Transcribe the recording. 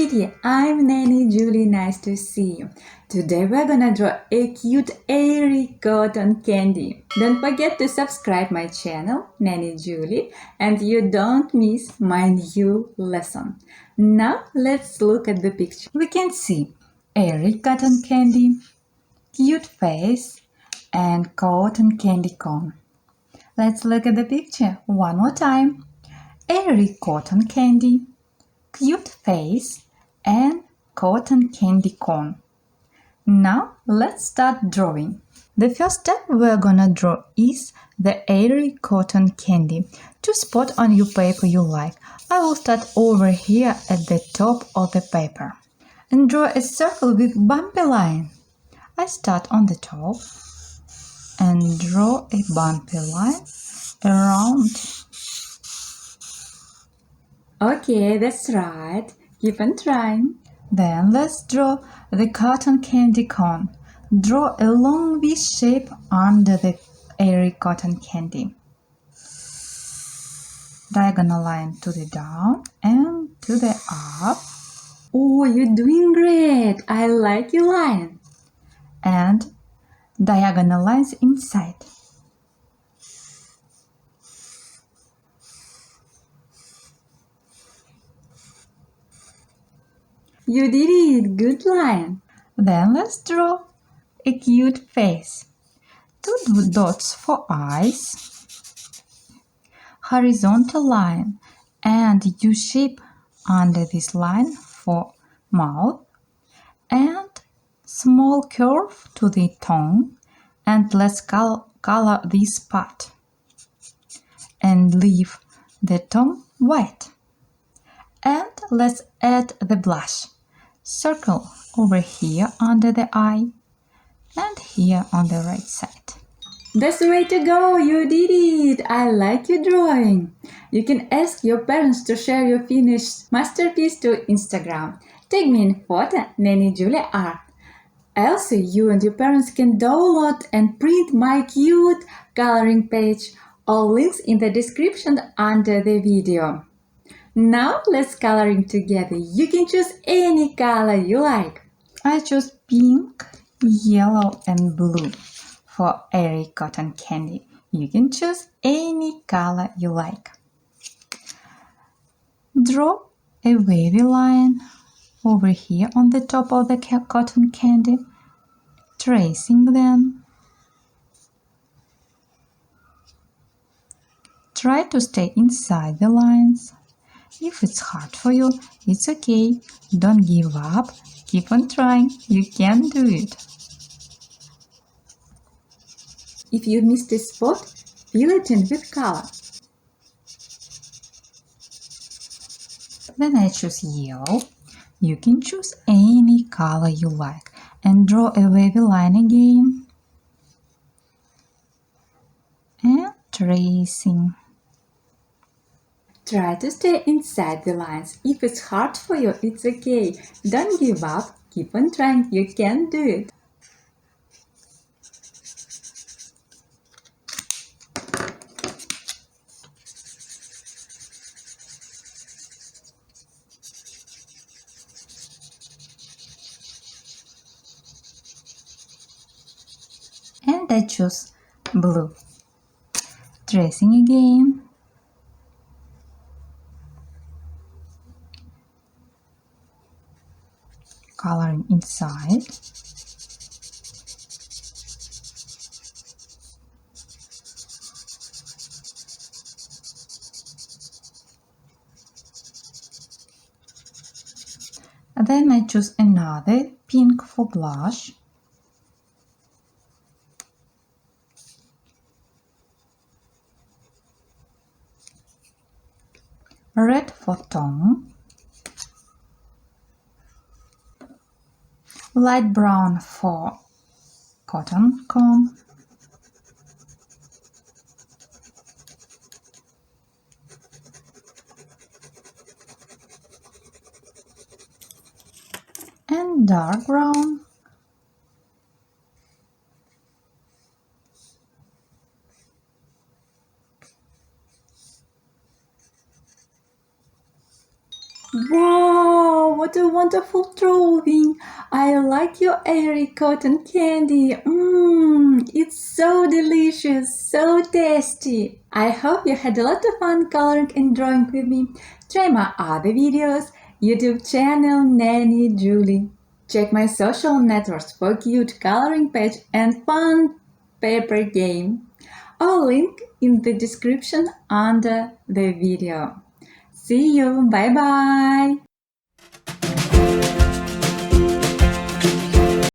Kitty, I'm Nanny Julie, nice to see you. Today we're gonna draw a cute airy cotton candy. Don't forget to subscribe my channel, Nanny Julie, and you don't miss my new lesson. Now let's look at the picture. We can see airy cotton candy, cute face, and cotton candy cone. Let's look at the picture one more time. Airy cotton candy, cute face, and cotton candy cone. Now let's start drawing. The first step we're gonna draw is the airy cotton candy. Choose spot on your paper you like. I will start over here at the top of the paper and draw a circle with bumpy line. I start on the top and draw a bumpy line around. Okay, that's right. Keep on trying. Then let's draw the cotton candy cone. Draw a long V shape under the airy cotton candy. Diagonal line to the down and to the up. Oh, you're doing great! I like your line. And diagonal lines inside. You did it! Good line! Then let's draw a cute face. 2 dots for eyes, horizontal line and U-shape under this line for mouth, and small curve to the tongue. And let's color this part and leave the tongue white. And let's add the blush. Circle over here under the eye and here on the right side. That's the way to go! You did it! I like your drawing! You can ask your parents to share your finished masterpiece to Instagram. Tag me in photo, Nanny Julie Art. Also, you and your parents can download and print my cute coloring page. All links in the description under the video. Now let's coloring together. You can choose any color you like. I choose pink, yellow and blue for airy cotton candy. You can choose any color you like. Draw a wavy line over here on the top of the cotton candy, tracing them. Try to stay inside the lines. If it's hard for you, it's okay. Don't give up. Keep on trying. You can do it. If you missed a spot, fill it in with color. Then I choose yellow. You can choose any color you like and draw a wavy line again. And tracing. Try to stay inside the lines. If it's hard for you, it's okay. Don't give up. Keep on trying. You can do it. And I choose blue. Tracing again. Coloring inside. And then I choose another pink for blush. Red for tongue. Light brown for cotton comb. And dark brown. Wow! what a wonderful drawing. I like your airy cotton candy. It's so delicious, so tasty. I hope you had a lot of fun coloring and drawing with me. Try my other videos, YouTube channel Nanny Julie. Check my social networks for cute coloring page and fun paper game. All link in the description under the video. See you. Bye bye.